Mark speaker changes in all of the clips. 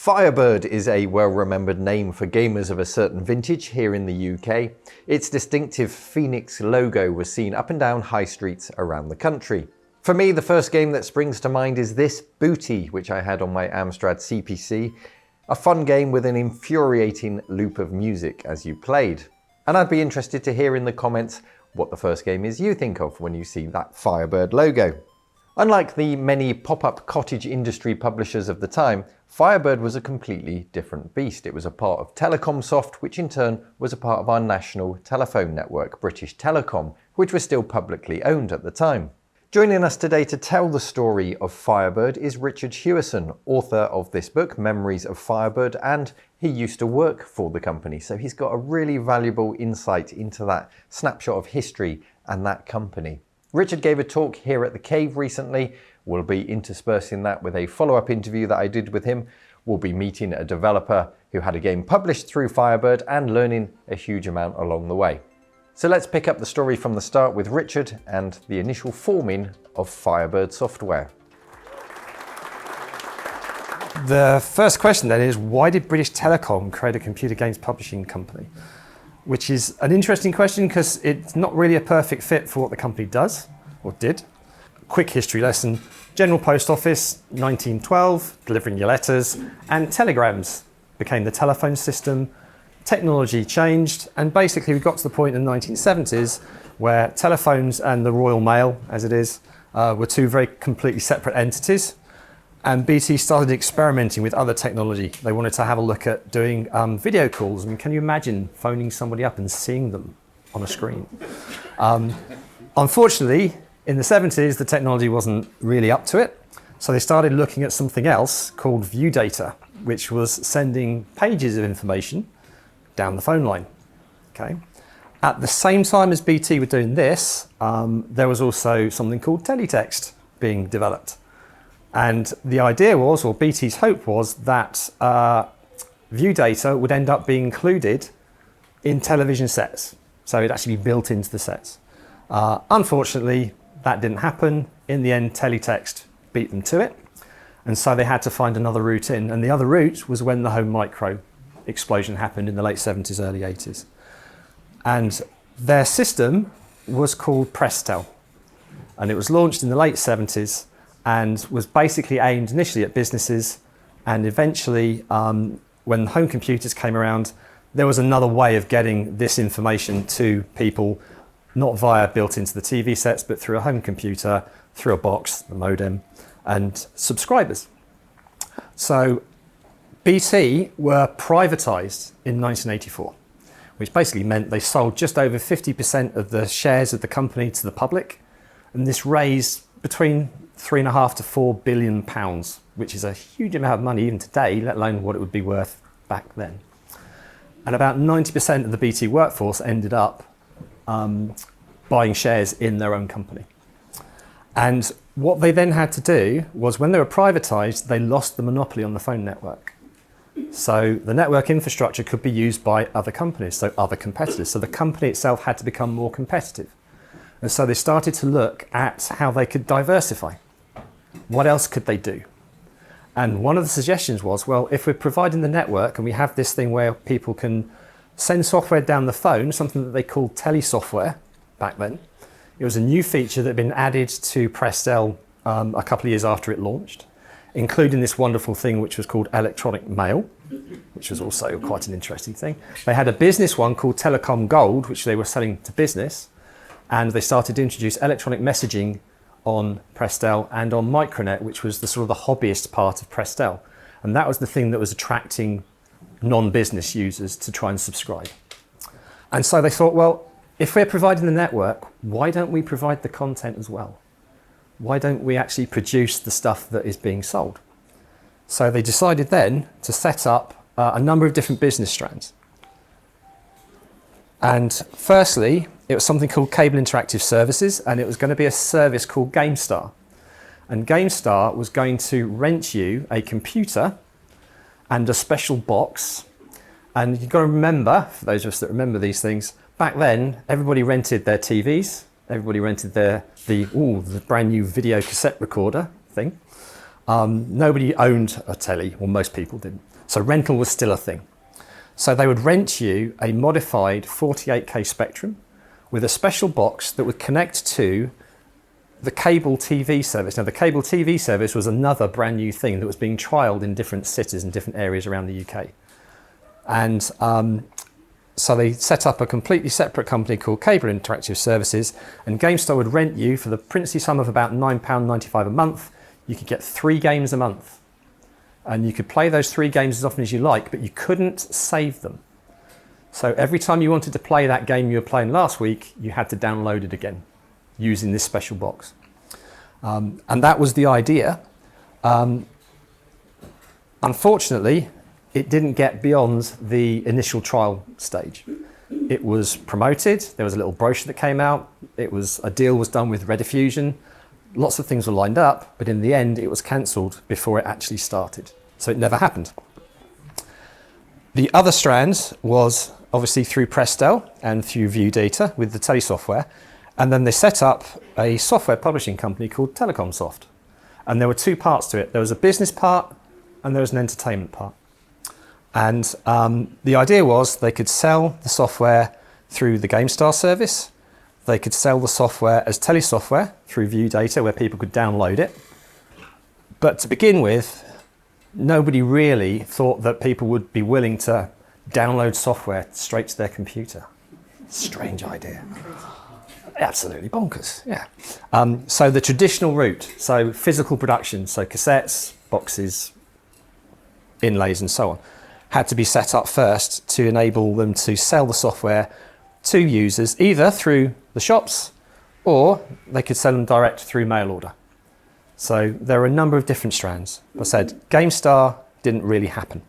Speaker 1: Firebird is a well-remembered name for gamers of a certain vintage here in the UK. Its distinctive Phoenix logo was seen up and down high streets around the country. For me, the first game that springs to mind is this Booty, which I had on my Amstrad CPC, a fun game with an infuriating loop of music as you played. And I'd be interested to hear in the comments what the first game is you think of when you see that Firebird logo. Unlike the many pop-up cottage industry publishers of the time, Firebird was a completely different beast. It was a part of Telecomsoft, which in turn was a part of our national telephone network, British Telecom, which was still publicly owned at the time. Joining us today to tell the story of Firebird is Richard Hewison, author of this book, Memories of Firebird, and he used to work for the company, so he's got a really valuable insight into that snapshot of history and that company. Richard gave a talk here at the Cave recently. We'll be interspersing that with a follow-up interview that I did with him. We'll be meeting a developer who had a game published through Firebird and learning a huge amount along the way. So let's pick up the story from the start with Richard and the initial forming of Firebird Software.
Speaker 2: The first question then is, why did British Telecom create a computer games publishing company? Which is an interesting question because it's not really a perfect fit for what the company does, or did. Quick history lesson. General Post Office, 1912, delivering your letters, and telegrams became the telephone system. Technology changed, and basically we got to the point in the 1970s where telephones and the Royal Mail, as it is, were two very completely separate entities. And BT started experimenting with other technology. They wanted to have a look at doing video calls. I mean, can you imagine phoning somebody up and seeing them on a screen? Unfortunately, in the 70s, the technology wasn't really up to it. So they started looking at something else called view data, which was sending pages of information down the phone line. Okay. At the same time as BT were doing this, there was also something called teletext being developed. And the idea was, or BT's hope was, that view data would end up being included in television sets. So it'd actually be built into the sets. Unfortunately, that didn't happen. In the end, teletext beat them to it. And so they had to find another route in. And the other route was when the home micro explosion happened in the late 70s, early 80s. And their system was called Prestel. And it was launched in the late 70s. And was basically aimed initially at businesses, and eventually when home computers came around, there was another way of getting this information to people, not via built into the TV sets, but through a home computer, through a box, the modem, and subscribers. So BT were privatized in 1984, which basically meant they sold just over 50% of the shares of the company to the public, and this raised between £3.5 to £4 billion, which is a huge amount of money even today, let alone what it would be worth back then. And about 90% of the BT workforce ended up buying shares in their own company. And what they then had to do was, when they were privatized, they lost the monopoly on the phone network. So the network infrastructure could be used by other companies, so other competitors. So the company itself had to become more competitive. And so they started to look at how they could diversify. What else could they do? And one of the suggestions was, well, if we're providing the network and we have this thing where people can send software down the phone, something that they called telesoftware back then. It was a new feature that had been added to Prestel a couple of years after it launched, including this wonderful thing which was called electronic mail, which was also quite an interesting thing. They had a business one called Telecom Gold, which they were selling to business. And they started to introduce electronic messaging on Prestel and on Micronet, which was the sort of the hobbyist part of Prestel. And that was the thing that was attracting non-business users to try and subscribe. And so they thought, well, if we're providing the network, why don't we provide the content as well? Why don't we actually produce the stuff that is being sold? So they decided then to set up a number of different business strands. And firstly, it was something called Cable Interactive Services, and it was going to be a service called GameStar. And GameStar was going to rent you a computer and a special box. And you've got to remember, for those of us that remember these things, back then, everybody rented their TVs, everybody rented the brand new video cassette recorder thing. Nobody owned a telly, or most people didn't. So rental was still a thing. So they would rent you a modified 48K Spectrum with a special box that would connect to the cable TV service. Now, the cable TV service was another brand new thing that was being trialled in different cities and different areas around the UK. And so they set up a completely separate company called Cable Interactive Services, and GameStar would rent you for the princely sum of about £9.95 a month. You could get 3 games a month. And you could play those 3 games as often as you like, but you couldn't save them. So every time you wanted to play that game you were playing last week, you had to download it again using this special box. And that was the idea. Unfortunately, it didn't get beyond the initial trial stage. It was promoted, there was a little brochure that came out, a deal was done with Rediffusion, lots of things were lined up, but in the end it was cancelled before it actually started. So it never happened. The other strand was obviously through Prestel and through View Data with the Telesoftware. And then they set up a software publishing company called Telecomsoft. And there were 2 parts to it. There was a business part and there was an entertainment part. And the idea was they could sell the software through the GameStar service. They could sell the software as Telesoftware through View Data, where people could download it. But to begin with, nobody really thought that people would be willing to download software straight to their computer. Strange idea. Absolutely bonkers, yeah. So the traditional route, so physical production, so cassettes, boxes, inlays and so on, had to be set up first to enable them to sell the software to users either through the shops or they could sell them direct through mail order. So there are a number of different strands. I said GameStar didn't really happen.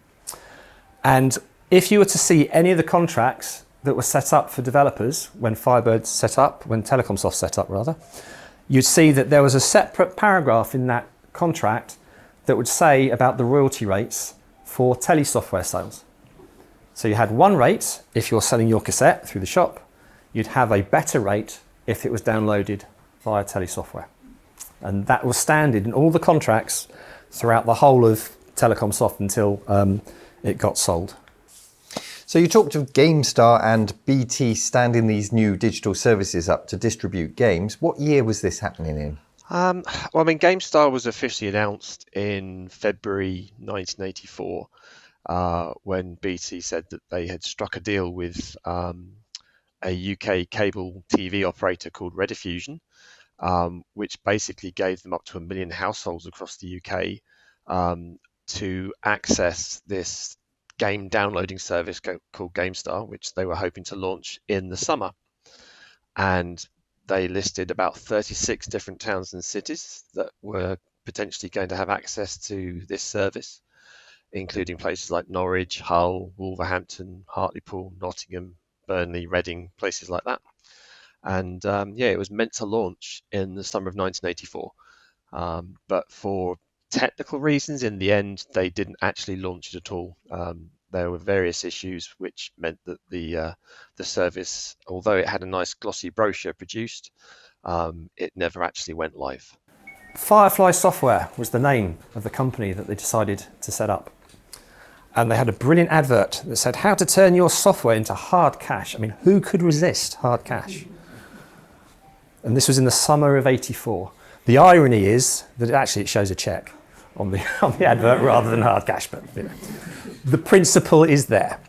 Speaker 2: And if you were to see any of the contracts that were set up for developers when Firebird set up, when Telecomsoft set up rather, you'd see that there was a separate paragraph in that contract that would say about the royalty rates for Telesoftware sales. So you had one rate if you're selling your cassette through the shop, you'd have a better rate if it was downloaded via Telesoftware. And that was standard in all the contracts throughout the whole of Telecomsoft until it got sold.
Speaker 1: So you talked of GameStar and BT standing these new digital services up to distribute games. What year was this happening in?
Speaker 3: Well, I mean, GameStar was officially announced in February 1984 when BT said that they had struck a deal with a UK cable TV operator called Rediffusion, which basically gave them up to 1 million households across the UK to access this game downloading service called GameStar, which they were hoping to launch in the summer. And they listed about 36 different towns and cities that were potentially going to have access to this service, including places like Norwich, Hull, Wolverhampton, Hartlepool, Nottingham, Burnley, Reading, places like that. And it was meant to launch in the summer of 1984. But for technical reasons, in the end, they didn't actually launch it at all. There were various issues which meant that the service, although it had a nice glossy brochure produced, it never actually went live.
Speaker 2: Firefly Software was the name of the company that they decided to set up. And they had a brilliant advert that said how to turn your software into hard cash. I mean, who could resist hard cash? And this was in the summer of '84. The irony is that it shows a check on the advert rather than hard cash, but you know, the principle is there.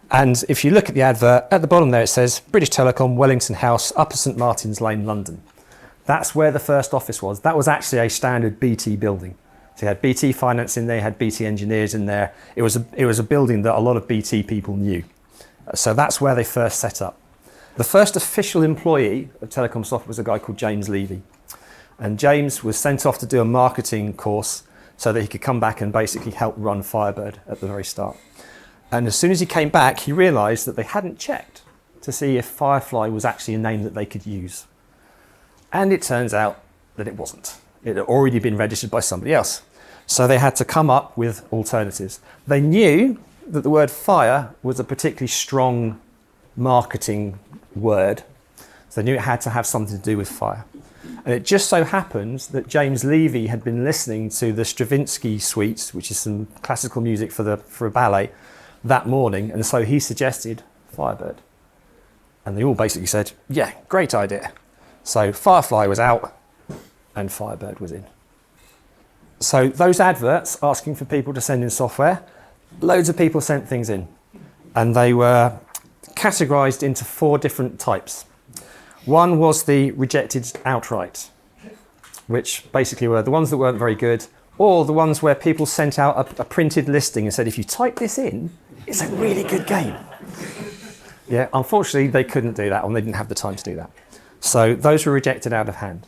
Speaker 2: And if you look at the advert, at the bottom there it says British Telecom, Wellington House, Upper St Martin's Lane, London. That's where the first office was. That was actually a standard BT building. So you had BT Finance in there, you had BT engineers in there. It was a building that a lot of BT people knew. So that's where they first set up. The first official employee of Telecomsoft was a guy called James Levy. And James was sent off to do a marketing course so that he could come back and basically help run Firebird at the very start. And as soon as he came back, he realised that they hadn't checked to see if Firefly was actually a name that they could use. And it turns out that it wasn't. It had already been registered by somebody else. So they had to come up with alternatives. They knew that the word fire was a particularly strong marketing word. So they knew it had to have something to do with fire. And it just so happens that James Levy had been listening to the Stravinsky suites, which is some classical music for a ballet, that morning, and so he suggested Firebird. And they all basically said, yeah, great idea. So Firefly was out and Firebird was in. So those adverts asking for people to send in software, loads of people sent things in. And they were categorized into 4 different types. One was the rejected outright, which basically were the ones that weren't very good, or the ones where people sent out a printed listing and said, if you type this in, it's a really good game. Yeah, unfortunately, they couldn't do that, or they didn't have the time to do that. So those were rejected out of hand.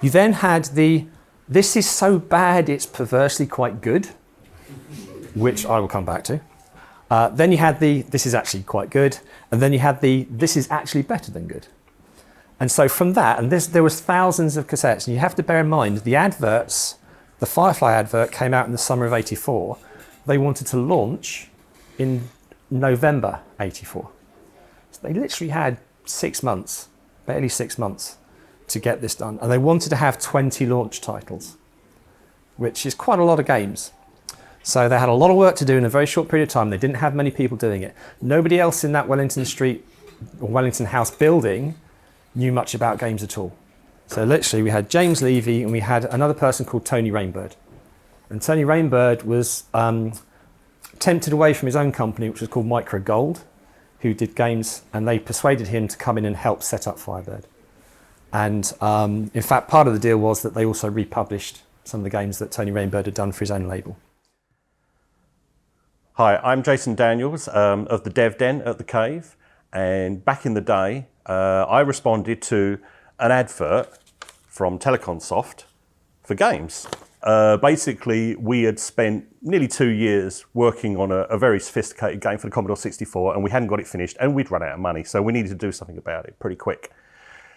Speaker 2: You then had the, this is so bad it's perversely quite good, which I will come back to. Then you had the, this is actually quite good, and then you had the, this is actually better than good. And so from that, and there was thousands of cassettes, and you have to bear in mind, the adverts, the Firefly advert came out in the summer of '84. They wanted to launch in November '84. So they literally had 6 months, barely 6 months, to get this done. And they wanted to have 20 launch titles, which is quite a lot of games. So they had a lot of work to do in a very short period of time. They didn't have many people doing it. Nobody else in that Wellington Street or Wellington House building knew much about games at all. So literally we had James Levy and we had another person called Tony Rainbird. And Tony Rainbird was tempted away from his own company, which was called Micro Gold, who did games, and they persuaded him to come in and help set up Firebird. And in fact, part of the deal was that they also republished some of the games that Tony Rainbird had done for his own label.
Speaker 4: Hi, I'm Jason Daniels of the Dev Den at the Cave, and back in the day I responded to an advert from Telecomsoft for games. Basically, we had spent nearly 2 years working on a very sophisticated game for the Commodore 64, and we hadn't got it finished, and we'd run out of money, so we needed to do something about it pretty quick.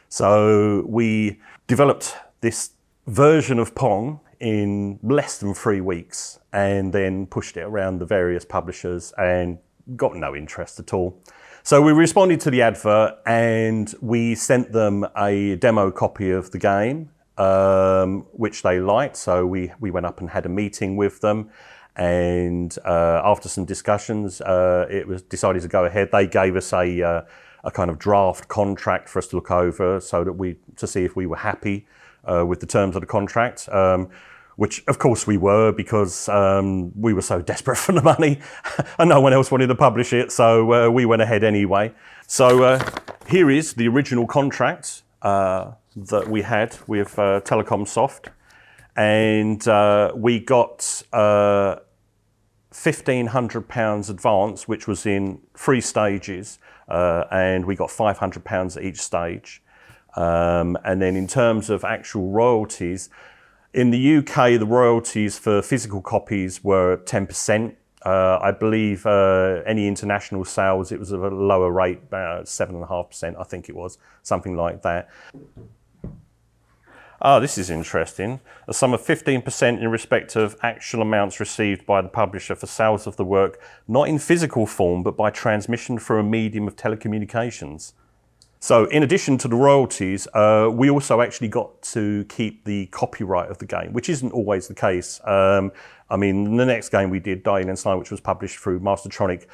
Speaker 4: So we developed this version of Pong in less than 3 weeks, and then pushed it around the various publishers and got no interest at all. So we responded to the advert and we sent them a demo copy of the game, which they liked. So we went up and had a meeting with them, and after some discussions, it was decided to go ahead. They gave us a kind of draft contract for us to look over, so that to see if we were happy with the terms of the contract. Which of course we were, because we were so desperate for the money and no one else wanted to publish it, so we went ahead anyway. So here is the original contract that we had with Telecomsoft, and we got £1,500 advance, which was in 3 stages, and we got £500 at each stage. And then in terms of actual royalties, in the UK, the royalties for physical copies were 10%. I believe any international sales, it was at a lower rate, about 7.5%, I think it was, something like that. Oh, this is interesting. A sum of 15% in respect of actual amounts received by the publisher for sales of the work, not in physical form, but by transmission through a medium of telecommunications. So in addition to the royalties, we also actually got to keep the copyright of the game, which isn't always the case. I mean, the next game we did, Dying Inside, which was published through Mastertronic,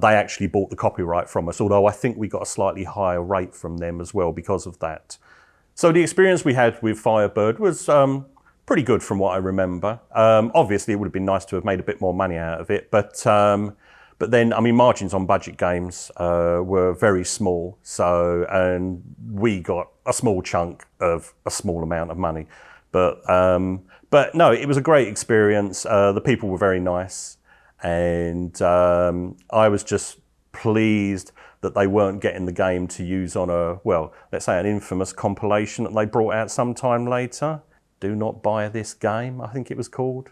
Speaker 4: they actually bought the copyright from us, although I think we got a slightly higher rate from them as well because of that. So the experience we had with Firebird was pretty good from what I remember. Obviously, it would have been nice to have made a bit more money out of it, but then, I mean, margins on budget games were very small, and we got a small chunk of a small amount of money. But no, it was a great experience. The people were very nice, and I was just pleased that they weren't getting the game to use on let's say an infamous compilation that they brought out sometime later. Do Not Buy This Game, I think it was called.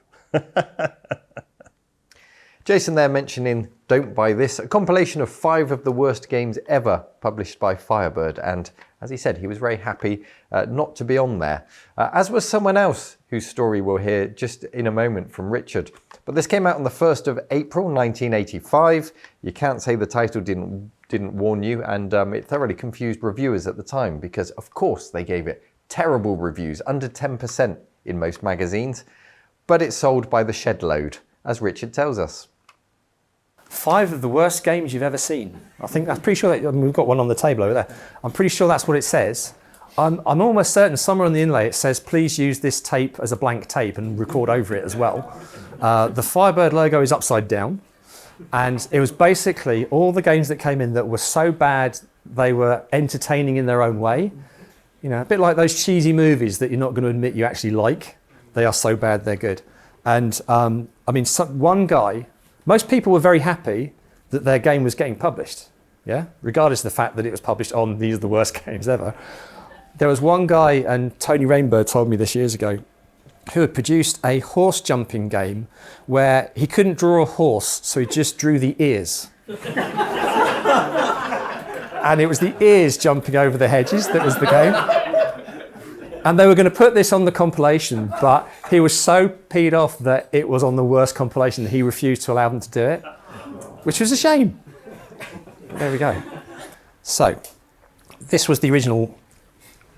Speaker 1: Jason there mentioning Don't Buy This, a compilation of 5 of the worst games ever published by Firebird, and as he said, he was very happy not to be on there, as was someone else whose story we'll hear just in a moment from Richard. But this came out on the 1st of April 1985. You can't say the title didn't warn you, and it thoroughly confused reviewers at the time, because of course they gave it terrible reviews, under 10% in most magazines, but it's sold by the shed load, as Richard tells us.
Speaker 2: 5 of the worst games you've ever seen. I'm pretty sure that, we've got one on the table over there. I'm pretty sure that's what it says. I'm almost certain somewhere on the inlay it says, please use this tape as a blank tape and record over it as well. The Firebird logo is upside down. And it was basically all the games that came in that were so bad they were entertaining in their own way. You know, a bit like those cheesy movies that you're not going to admit you actually like. They are so bad they're good. And one guy, most people were very happy that their game was getting published, yeah, regardless of the fact that it was published on these are the worst games ever. There was one guy, and Tony Rainbird told me this years ago, who had produced a horse jumping game where he couldn't draw a horse, so he just drew the ears. And it was the ears jumping over the hedges that was the game. And they were going to put this on the compilation, but he was so peed off that it was on the worst compilation that he refused to allow them to do it, which was a shame. There we go. So, this was the original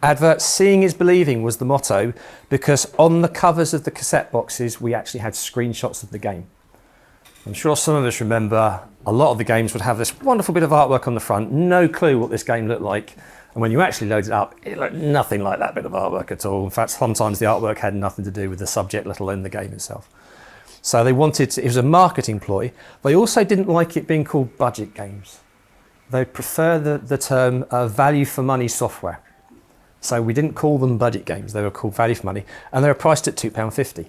Speaker 2: advert. Seeing is believing was the motto, because on the covers of the cassette boxes, we actually had screenshots of the game. I'm sure some of us remember a lot of the games would have this wonderful bit of artwork on the front, no clue what this game looked like. And when you actually load it up, it looked nothing like that bit of artwork at all. In fact, sometimes the artwork had nothing to do with the subject, let alone the game itself. So they wanted to, it was a marketing ploy. They also didn't like it being called budget games. They prefer the term value for money software. So we didn't call them budget games, they were called value for money, and they were priced at £2.50.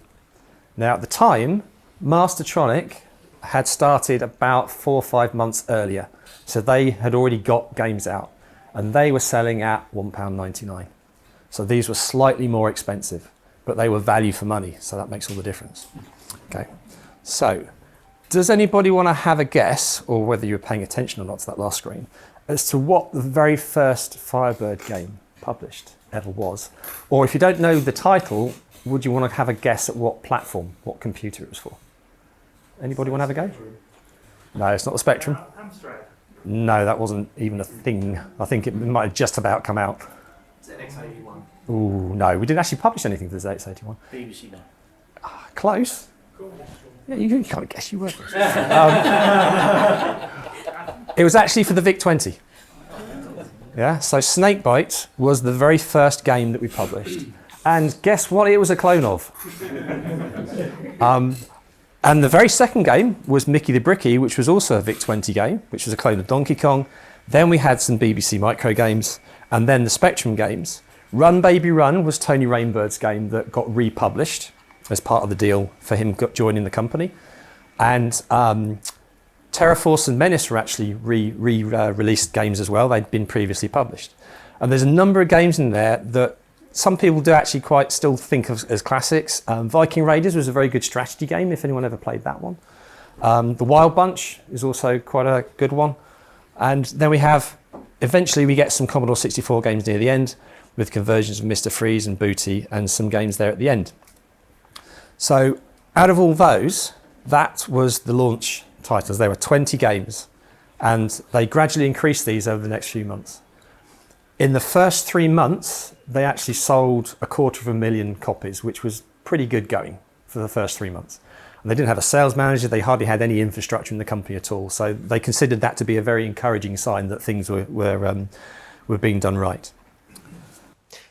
Speaker 2: Now at the time, Mastertronic had started about 4 or 5 months earlier. So they had already got games out, and they were selling at £1.99. So these were slightly more expensive, but they were value for money, so that makes all the difference. Okay, so does anybody want to have a guess, or whether you were paying attention or not to that last screen, as to what the very first Firebird game published ever was? Or if you don't know the title, would you want to have a guess at what platform, what computer it was for? Anybody want to have a go? No, it's not the Spectrum.
Speaker 5: Amstrad.
Speaker 2: No, that wasn't even a thing. I think it might have just about come out.
Speaker 5: Is it X81?
Speaker 2: Ooh, no, we didn't actually publish anything for the X81.
Speaker 5: BBC No.
Speaker 2: Close. Yeah, you can't guess, you were. It was actually for the VIC-20. Yeah, so Snakebite was the very first game that we published. And guess what it was a clone of? And the very second game was Mickey the Bricky, which was also a VIC-20 game, which was a clone of Donkey Kong. Then we had some BBC Micro games, and then the Spectrum games. Run Baby Run was Tony Rainbird's game that got republished as part of the deal for him joining the company. And Terraforce and Menace were actually released games as well. They'd been previously published. And there's a number of games in there that some people do actually quite still think of as classics. Viking Raiders was a very good strategy game, if anyone ever played that one. The Wild Bunch is also quite a good one. And then eventually we get some Commodore 64 games near the end, with conversions of Mr. Freeze and Booty and some games there at the end. So out of all those, that was the launch titles. There were 20 games, and they gradually increased these over the next few months. In the first 3 months, they actually sold 250,000 copies, which was pretty good going for the first 3 months. And they didn't have a sales manager, they hardly had any infrastructure in the company at all. So they considered that to be a very encouraging sign that things were being done right.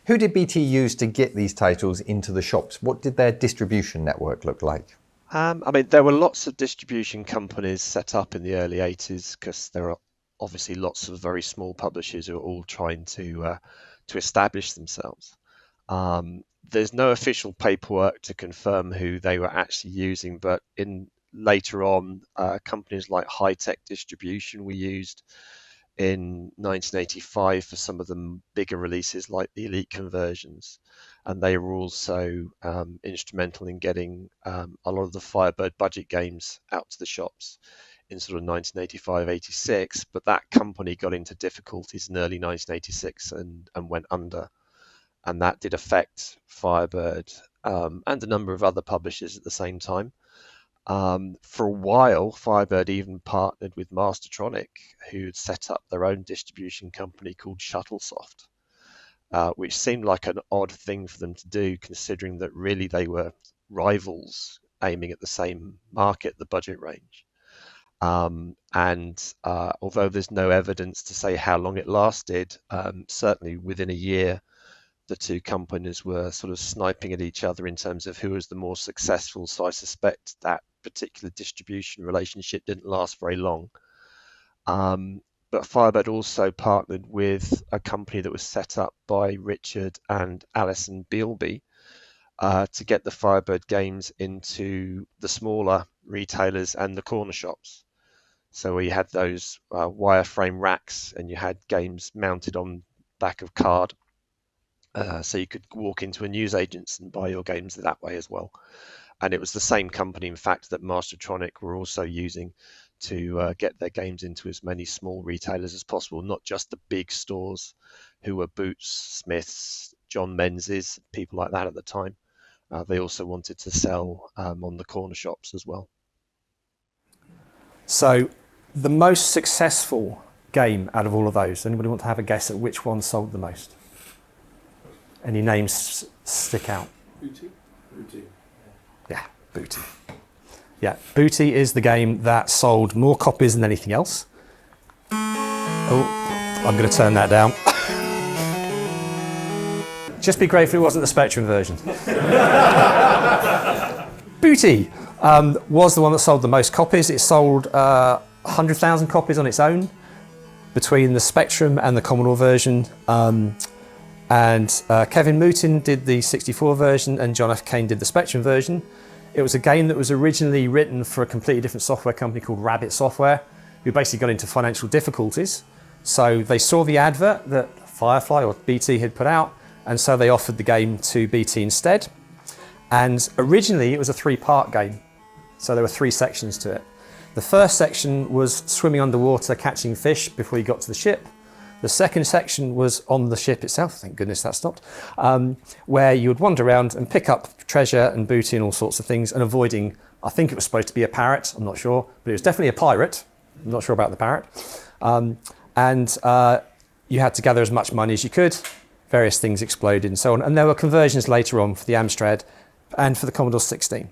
Speaker 1: Who did BT use to get these titles into the shops? What did their distribution network look like?
Speaker 3: There were lots of distribution companies set up in the early 80s, because there are obviously lots of very small publishers who are all trying to establish themselves. There's no official paperwork to confirm who they were actually using, but later on, companies like High Tech Distribution were used in 1985 for some of the bigger releases like the Elite conversions, and they were also instrumental in getting a lot of the Firebird budget games out to the shops in sort of 1985-86, but that company got into difficulties in early 1986 and went under, and that did affect Firebird and a number of other publishers at the same time. For a while, Firebird even partnered with Mastertronic, who'd set up their own distribution company called Shuttlesoft. which seemed like an odd thing for them to do, considering that really they were rivals aiming at the same market, the budget range. And although there's no evidence to say how long it lasted, certainly within a year, the two companies were sort of sniping at each other in terms of who was the more successful. So I suspect that particular distribution relationship didn't last very long. But Firebird also partnered with a company that was set up by Richard and Alison Bealby to get the Firebird games into the smaller retailers and the corner shops. So we had those wireframe racks, and you had games mounted on back of card. So you could walk into a newsagent's and buy your games that way as well. And it was the same company, in fact, that Mastertronic were also using to get their games into as many small retailers as possible, not just the big stores who were Boots, Smiths, John Menzies, people like that at the time. They also wanted to sell on the corner shops as well.
Speaker 2: So the most successful game out of all of those, anybody want to have a guess at which one sold the most? Any names stick out?
Speaker 5: Booty.
Speaker 2: Yeah, Booty. Yeah, Booty is the game that sold more copies than anything else. Oh, I'm going to turn that down. Just be grateful it wasn't the Spectrum version. Booty was the one that sold the most copies. It sold 100,000 copies on its own between the Spectrum and the Commodore version. And Kevin Moutin did the 64 version and John F. Kane did the Spectrum version. It was a game that was originally written for a completely different software company called Rabbit Software, who basically got into financial difficulties. So they saw the advert that Firefly or BT had put out, and so they offered the game to BT instead. And originally it was a 3-part game. So there were 3 sections to it. The first section was swimming underwater, catching fish before you got to the ship. The second section was on the ship itself, thank goodness that stopped, where you would wander around and pick up treasure and booty and all sorts of things, and avoiding, I think it was supposed to be a parrot, I'm not sure, but it was definitely a pirate. I'm not sure about the parrot. And you had to gather as much money as you could, various things exploded and so on, and there were conversions later on for the Amstrad and for the Commodore 16.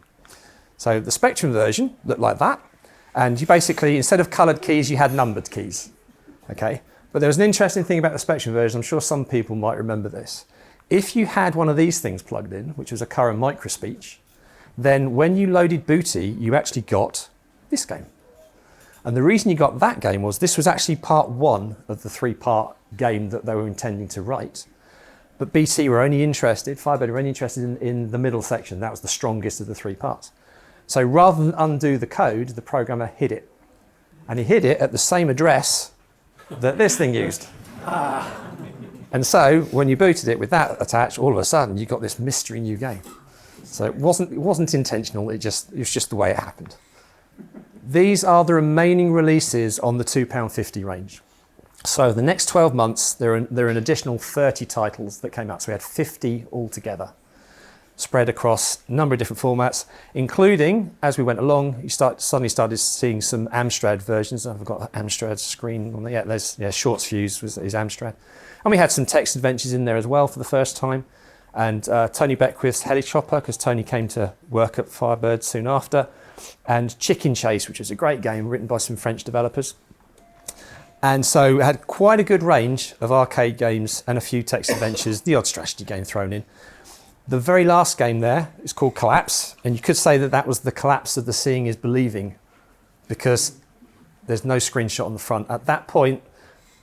Speaker 2: So the Spectrum version looked like that, and you basically, instead of coloured keys, you had numbered keys, okay? But there was an interesting thing about the Spectrum version, I'm sure some people might remember this. If you had one of these things plugged in, which was a current microspeech, then when you loaded Booty, you actually got this game. And the reason you got that game was this was actually part 1 of the 3-part game that they were intending to write. But BT were only interested, Firebird were only interested in the middle section. That was the strongest of the 3 parts. So rather than undo the code, the programmer hid it. And he hid it at the same address that this thing used. And so when you booted it with that attached, all of a sudden you got this mystery new game. So it wasn't intentional, it was just the way it happened. These are the remaining releases on the £2.50 range. So the next 12 months, there are an additional 30 titles that came out. So we had 50 altogether, spread across a number of different formats, including, as we went along, you suddenly started seeing some Amstrad versions. I've got an Amstrad screen on there. Yeah, Shorts Fuse is Amstrad. And we had some text adventures in there as well for the first time. And Tony Beckwith's Helichopper, because Tony came to work at Firebird soon after. And Chicken Chase, which was a great game written by some French developers. And so it had quite a good range of arcade games and a few text adventures, the odd strategy game thrown in. The very last game there is called Collapse, and you could say that that was the collapse of the seeing is believing, because there's no screenshot on the front. At that point,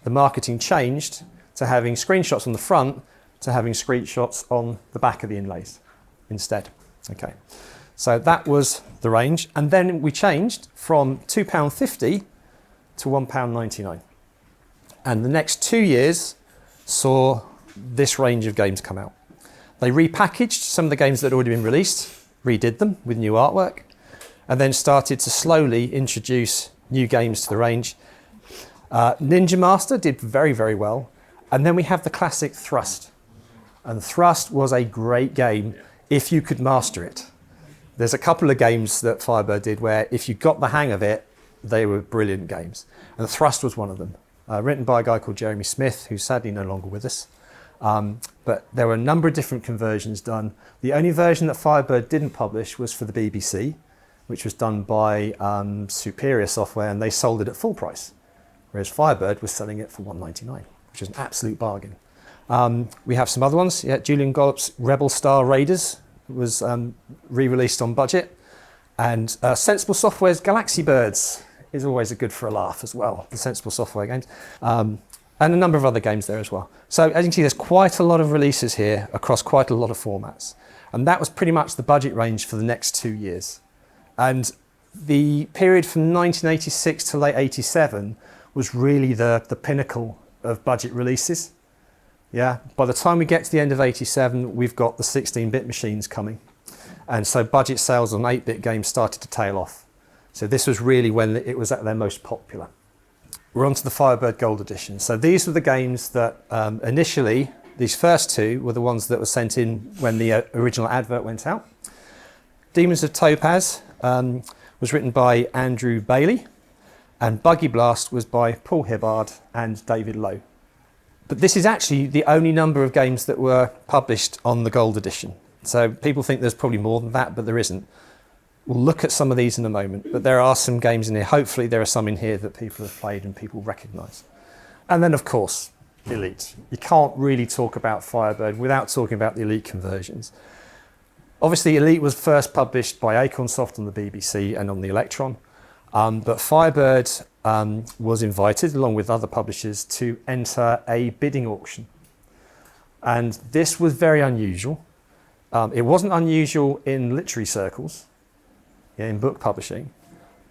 Speaker 2: the marketing changed to having screenshots on the front to having screenshots on the back of the inlays instead. Okay, so that was the range, and then we changed from £2.50 to £1.99. And the next 2 years saw this range of games come out. They repackaged some of the games that had already been released, redid them with new artwork, and then started to slowly introduce new games to the range. Ninja Master did very, very well. And then we have the classic Thrust. And Thrust was a great game if you could master it. There's a couple of games that Firebird did where if you got the hang of it, they were brilliant games. And Thrust was one of them, written by a guy called Jeremy Smith, who's sadly no longer with us. But there were a number of different conversions done. The only version that Firebird didn't publish was for the BBC, which was done by Superior Software, and they sold it at full price, whereas Firebird was selling it for $1.99, which is an absolute bargain. We have some other ones. Yeah, Julian Gollop's Rebel Star Raiders was re-released on budget, and Sensible Software's Galaxy Birds is always a good for a laugh as well, the Sensible Software games. And a number of other games there as well. So as you can see, there's quite a lot of releases here across quite a lot of formats. And that was pretty much the budget range for the next 2 years. And the period from 1986 to late 87 was really the pinnacle of budget releases. Yeah, by the time we get to the end of 87, we've got the 16-bit machines coming. And so budget sales on 8-bit games started to tail off. So this was really when it was at their most popular. We're on to the Firebird Gold Edition. So these were the games that initially, these first two were the ones that were sent in when the original advert went out. Demons of Topaz was written by Andrew Bailey, and Buggy Blast was by Paul Hibbard and David Lowe. But this is actually the only number of games that were published on the Gold Edition. So people think there's probably more than that, but there isn't. We'll look at some of these in a moment, but there are some games in here. Hopefully there are some in here that people have played and people recognise. And then, of course, Elite. You can't really talk about Firebird without talking about the Elite conversions. Obviously, Elite was first published by Acornsoft on the BBC and on the Electron, but Firebird was invited, along with other publishers, to enter a bidding auction. And this was very unusual. It wasn't unusual in literary circles, in book publishing,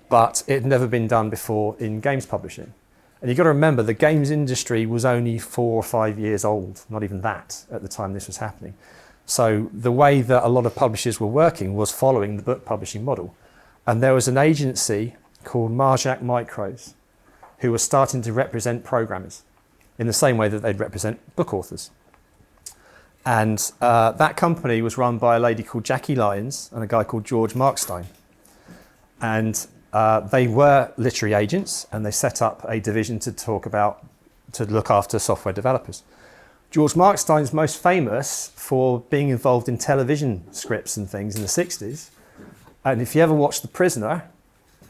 Speaker 2: but it had never been done before in games publishing. And you've got to remember, the games industry was only 4 or 5 years old, not even that, at the time this was happening. So the way that a lot of publishers were working was following the book publishing model. And there was an agency called Marjac Micros who was starting to represent programmers in the same way that they'd represent book authors. And that company was run by a lady called Jackie Lyons and a guy called George Markstein. And they were literary agents, and they set up a division to look after software developers. George Markstein's most famous for being involved in television scripts and things in the 60s. And if you ever watch The Prisoner,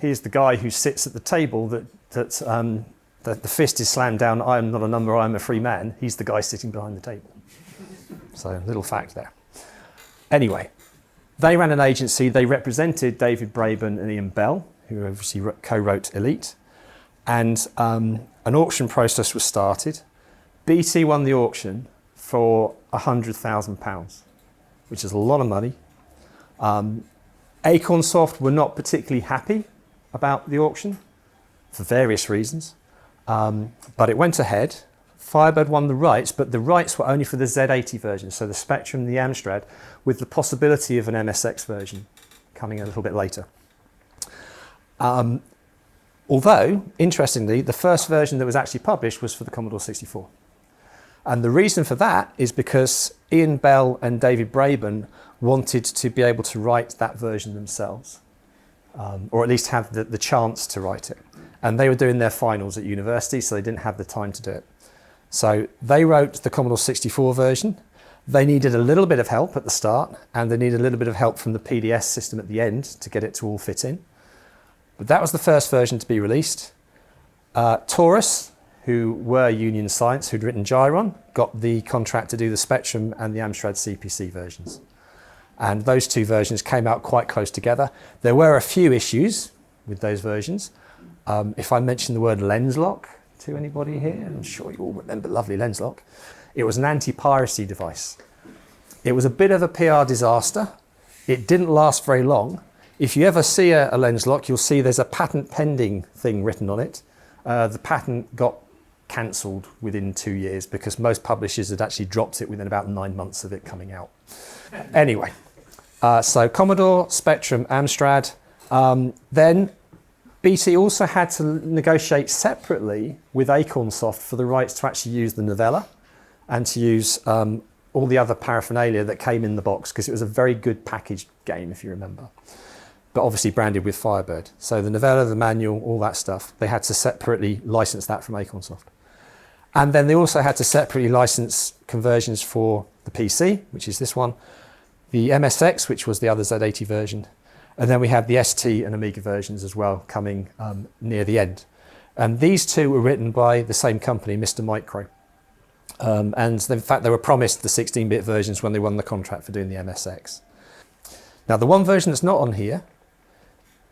Speaker 2: he's the guy who sits at the table that the fist is slammed down, I am not a number, I am a free man. He's the guy sitting behind the table. So a little fact there. Anyway. They ran an agency, they represented David Braben and Ian Bell, who obviously co-wrote Elite, and an auction process was started. BT won the auction for £100,000, which is a lot of money. Acornsoft were not particularly happy about the auction for various reasons, but it went ahead. Firebird won the rights, but the rights were only for the Z80 version, so the Spectrum and the Amstrad, with the possibility of an MSX version coming a little bit later. Although, interestingly, the first version that was actually published was for the Commodore 64. And the reason for that is because Ian Bell and David Braben wanted to be able to write that version themselves, or at least have the chance to write it. And they were doing their finals at university, so they didn't have the time to do it. So they wrote the Commodore 64 version. They needed a little bit of help at the start, and they needed a little bit of help from the PDS system at the end to get it to all fit in. But that was the first version to be released. Taurus, who were Union Science, who'd written Gyron, got the contract to do the Spectrum and the Amstrad CPC versions. And those two versions came out quite close together. There were a few issues with those versions. If I mention the word lens lock to anybody here, I'm sure you all remember lovely lens lock. It was an anti-piracy device. It was a bit of a PR disaster. It didn't last very long. If you ever see a lens lock, you'll see there's a patent pending thing written on it. The patent got cancelled within 2 years because most publishers had actually dropped it within about 9 months of it coming out. Anyway, so Commodore, Spectrum, Amstrad. Then BT also had to negotiate separately with Acornsoft for the rights to actually use the novella and to use all the other paraphernalia that came in the box, because it was a very good packaged game, if you remember. But obviously branded with Firebird. So the novella, the manual, all that stuff, they had to separately license that from Acornsoft. And then they also had to separately license conversions for the PC, which is this one, the MSX, which was the other Z80 version, and then we have the ST and Amiga versions as well coming near the end. And these two were written by the same company, Mr. Micro. And in fact, they were promised the 16-bit versions when they won the contract for doing the MSX. Now, the one version that's not on here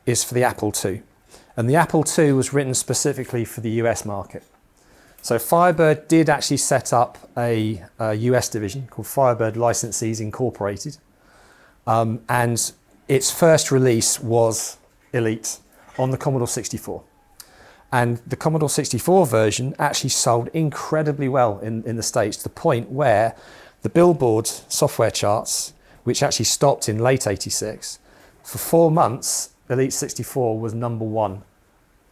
Speaker 2: is for the Apple II. And the Apple II was written specifically for the US market. So Firebird did actually set up a US division called Firebird Licensees Incorporated. And its first release was Elite on the Commodore 64. And the Commodore 64 version actually sold incredibly well in the States, to the point where the Billboard software charts, which actually stopped in late 86, for 4 months, Elite 64 was #1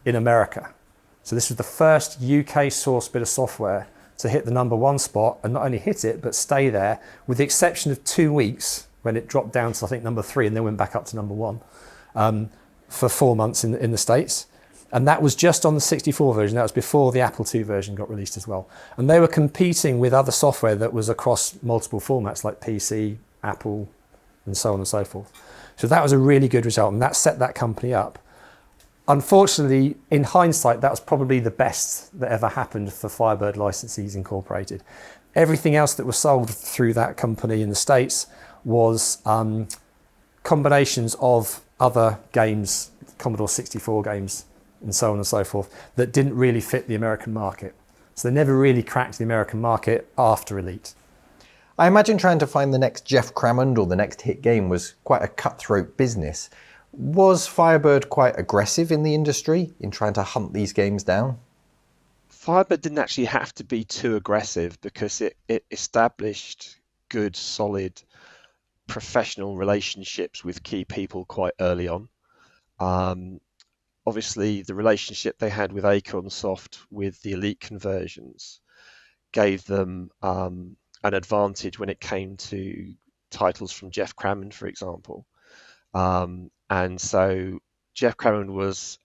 Speaker 2: in America. So this was the first UK source bit of software to hit the #1 spot, and not only hit it, but stay there, with the exception of 2 weeks when it dropped down to, I think, #3 and then went back up to #1 for 4 months in the States. And that was just on the 64 version. That was before the Apple II version got released as well. And they were competing with other software that was across multiple formats like PC, Apple, and so on and so forth. So that was a really good result, and that set that company up. Unfortunately, in hindsight, that was probably the best that ever happened for Firebird Licensees Incorporated. Everything else that was sold through that company in the States was combinations of other games, Commodore 64 games, and so on and so forth, that didn't really fit the American market. So they never really cracked the American market after Elite.
Speaker 1: I imagine trying to find the next Geoff Crammond or the next hit game was quite a cutthroat business. Was Firebird quite aggressive in the industry in trying to hunt these games down?
Speaker 3: Firebird didn't actually have to be too aggressive because it established good, solid, professional relationships with key people quite early on. Obviously, the relationship they had with Acornsoft with the Elite conversions gave them an advantage when it came to titles from Geoff Crammond, for example. And so Geoff Crammond was,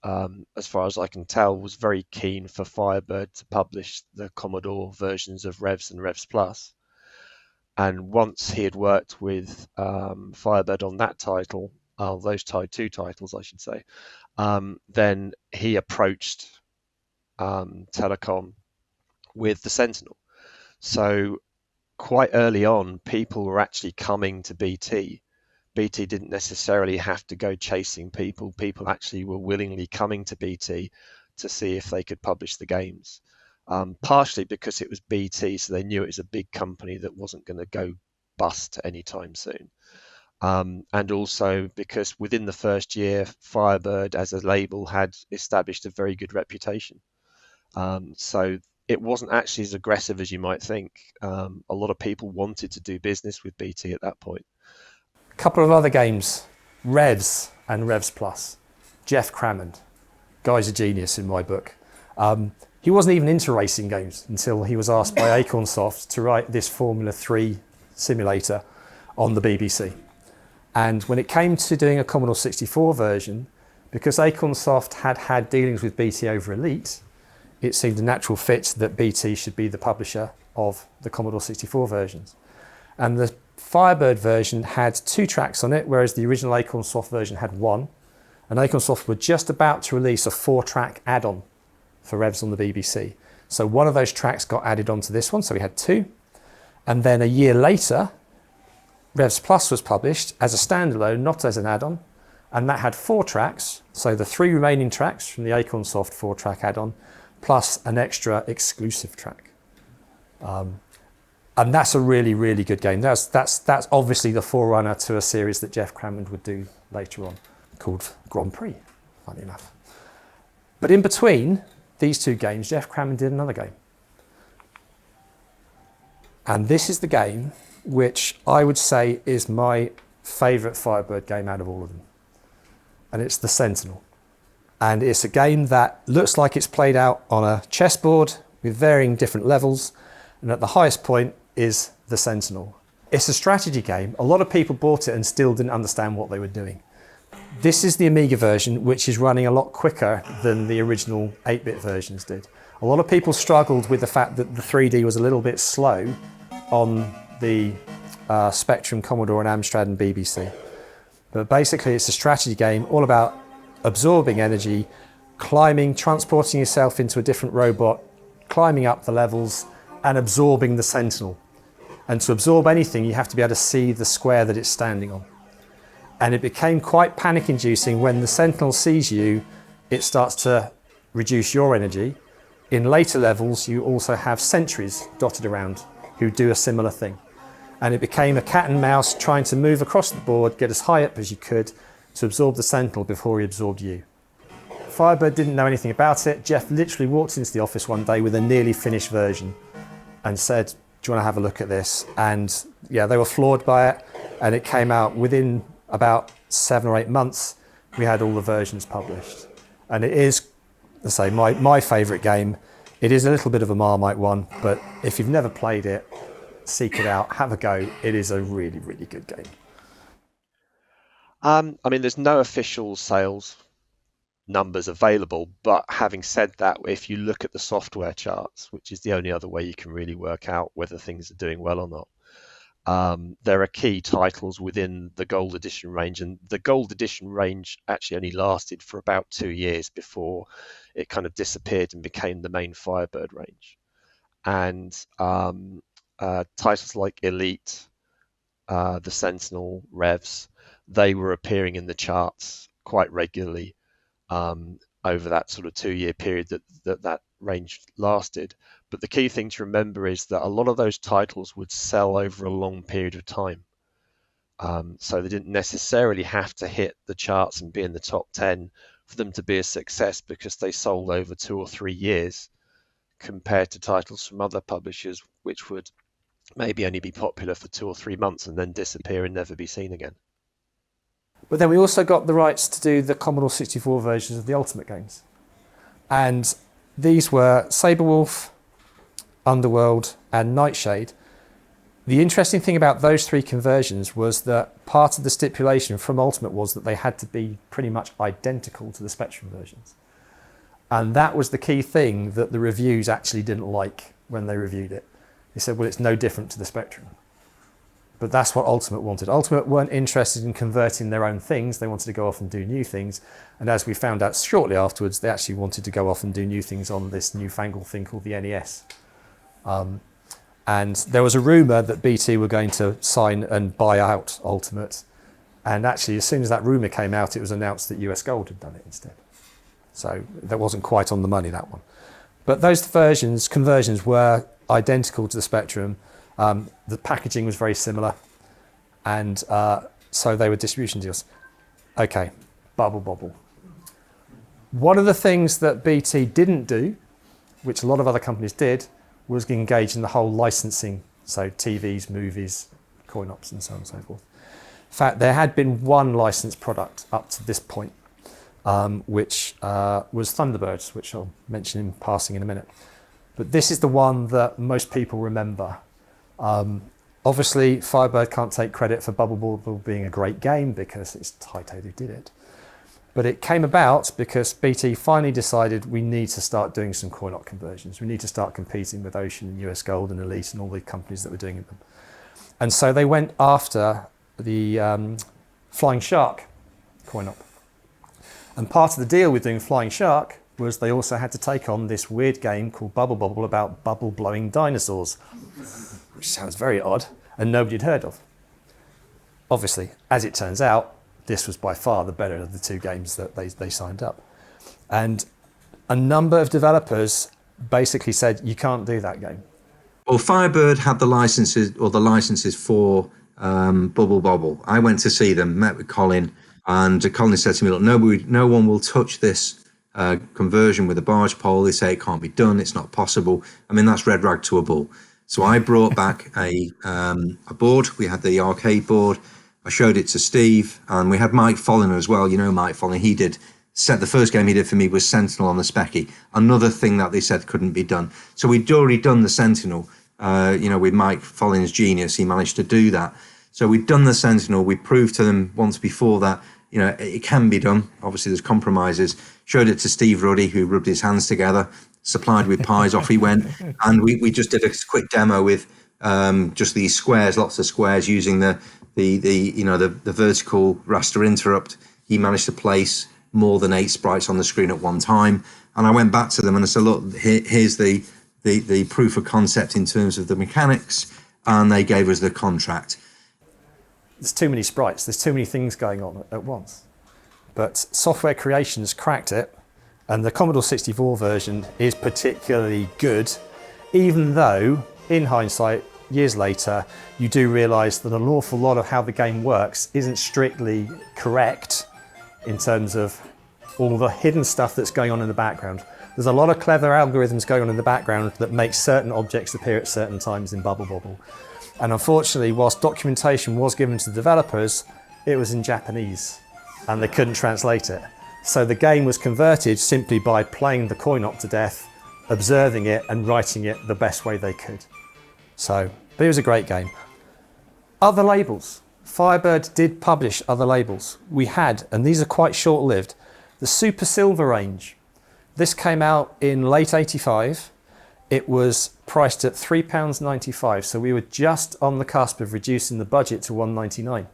Speaker 3: as far as I can tell, was very keen for Firebird to publish the Commodore versions of Revs and Revs Plus. And once he had worked with Firebird on that title, those two titles, I should say, then he approached Telecom with the Sentinel. So quite early on, people were actually coming to BT. BT didn't necessarily have to go chasing people. People actually were willingly coming to BT to see if they could publish the games. Partially because it was BT, so they knew it was a big company that wasn't going to go bust anytime soon. And also because within the first year, Firebird as a label had established a very good reputation. So it wasn't actually as aggressive as you might think. A lot of people wanted to do business with BT at that point.
Speaker 2: A couple of other games, Revs and Revs Plus. Geoff Crammond, guy's a genius in my book. He wasn't even into racing games until he was asked by Acornsoft to write this Formula 3 simulator on the BBC. And when it came to doing a Commodore 64 version, because Acornsoft had dealings with BT over Elite, it seemed a natural fit that BT should be the publisher of the Commodore 64 versions. And the Firebird version had 2 tracks on it, whereas the original Acornsoft version had 1. And Acornsoft were just about to release a 4-track add-on for Revs on the BBC. So one of those tracks got added onto this one, so we had 2. And then a year later, Revs Plus was published as a standalone, not as an add-on, and that had 4 tracks, so the 3 remaining tracks from the Acornsoft 4-track add-on, plus an extra exclusive track. And that's a really, really good game. That's obviously the forerunner to a series that Geoff Crammond would do later on, called Grand Prix, funny enough. But in between these 2 games, Geoff Crammond did another game. And this is the game which I would say is my favourite Firebird game out of all of them. And it's the Sentinel. And it's a game that looks like it's played out on a chessboard with varying different levels. And at the highest point is the Sentinel. It's a strategy game. A lot of people bought it and still didn't understand what they were doing. This is the Amiga version, which is running a lot quicker than the original 8-bit versions did. A lot of people struggled with the fact that the 3D was a little bit slow on the Spectrum, Commodore and Amstrad and BBC. But basically it's a strategy game all about absorbing energy, climbing, transporting yourself into a different robot, climbing up the levels and absorbing the Sentinel. And to absorb anything, you have to be able to see the square that it's standing on. And it became quite panic-inducing when the Sentinel sees you, it starts to reduce your energy. In later levels, you also have sentries dotted around who do a similar thing. And it became a cat and mouse trying to move across the board, get as high up as you could to absorb the Sentinel before he absorbed you. Firebird didn't know anything about it. Geoff literally walked into the office one day with a nearly finished version and said, "Do you want to have a look at this?" And yeah, they were floored by it. And it came out within about 7 or 8 months, we had all the versions published. And it is, let's say, my favourite game. It is a little bit of a Marmite one, but if you've never played it, seek it out, have a go. It is a really, really good game.
Speaker 3: I mean, there's no official sales numbers available, but having said that, if you look at the software charts, which is the only other way you can really work out whether things are doing well or not, there are key titles within the Gold Edition range, and the Gold Edition range actually only lasted for about 2 years before it kind of disappeared and became the main Firebird range. And titles like Elite, the Sentinel, Revs, they were appearing in the charts quite regularly over that sort of 2-year period that range lasted. But the key thing to remember is that a lot of those titles would sell over a long period of time. So they didn't necessarily have to hit the charts and be in the top 10 for them to be a success, because they sold over 2 or 3 years, compared to titles from other publishers which would maybe only be popular for 2 or 3 months and then disappear and never be seen again.
Speaker 2: But then we also got the rights to do the Commodore 64 versions of the Ultimate games. And these were Saberwolf, Underworld and Nightshade. The interesting thing about those 3 conversions was that part of the stipulation from Ultimate was that they had to be pretty much identical to the Spectrum versions. And that was the key thing that the reviews actually didn't like when they reviewed it. They said, well, it's no different to the Spectrum. But that's what Ultimate wanted. Ultimate weren't interested in converting their own things. They wanted to go off and do new things. And as we found out shortly afterwards, they actually wanted to go off and do new things on this newfangled thing called the NES. And there was a rumour that BT were going to sign and buy out Ultimate. And actually, as soon as that rumour came out, it was announced that US Gold had done it instead. So that wasn't quite on the money, that one. But those conversions were identical to the Spectrum. The packaging was very similar, and so they were distribution deals. Okay, Bobble. One of the things that BT didn't do, which a lot of other companies did, was engage in the whole licensing, so TVs, movies, coin-ops and so on and so forth. In fact, there had been one licensed product up to this point, which was Thunderbirds, which I'll mention in passing in a minute. But this is the one that most people remember. Obviously, Firebird can't take credit for Bobble being a great game because it's Taito who did it. But it came about because BT finally decided we need to start doing some coin-op conversions. We need to start competing with Ocean and US Gold and Elite and all the companies that were doing them. And so they went after the Flying Shark coin-op. And part of the deal with doing Flying Shark was they also had to take on this weird game called Bobble about bubble-blowing dinosaurs, which sounds very odd and nobody had heard of. Obviously, as it turns out, this was by far the better of the 2 games that they signed up. And a number of developers basically said, you can't do that game.
Speaker 5: Well, Firebird had the licenses for Bobble. I went to see them, met with Colin, and Colin said to me, look, no one will touch this conversion with a barge pole. They say it can't be done, it's not possible. I mean, that's red rag to a bull. So I brought back a board. We had the arcade board. I showed it to Steve, and we had Mike Folliner as well. You know Mike Folliner, the first game he did for me was Sentinel on the Specky. Another thing that they said couldn't be done. So we'd already done the Sentinel, with Mike Folliner's genius, he managed to do that. So we'd done the Sentinel, we proved to them once before that you know, it can be done. Obviously, there's compromises. Showed it to Steve Ruddy, who rubbed his hands together, supplied with pies, off he went. And we just did a quick demo with just these squares, lots of squares, using the vertical raster interrupt. He managed to place more than 8 sprites on the screen at one time. And I went back to them and I said, look, here's the proof of concept in terms of the mechanics. And they gave us the contract.
Speaker 2: There's too many sprites. There's too many things going on at once. But Software Creations cracked it, and the Commodore 64 version is particularly good, even though, in hindsight, years later, you do realise that an awful lot of how the game works isn't strictly correct in terms of all the hidden stuff that's going on in the background. There's a lot of clever algorithms going on in the background that make certain objects appear at certain times in Bobble. And unfortunately, whilst documentation was given to the developers, it was in Japanese and they couldn't translate it. So the game was converted simply by playing the coin op to death, observing it and writing it the best way they could. But it was a great game. Other labels. Firebird did publish other labels. We had, and these are quite short-lived, the Super Silver range. This came out in late 85. It was priced at £3.95, so we were just on the cusp of reducing the budget to £1.99.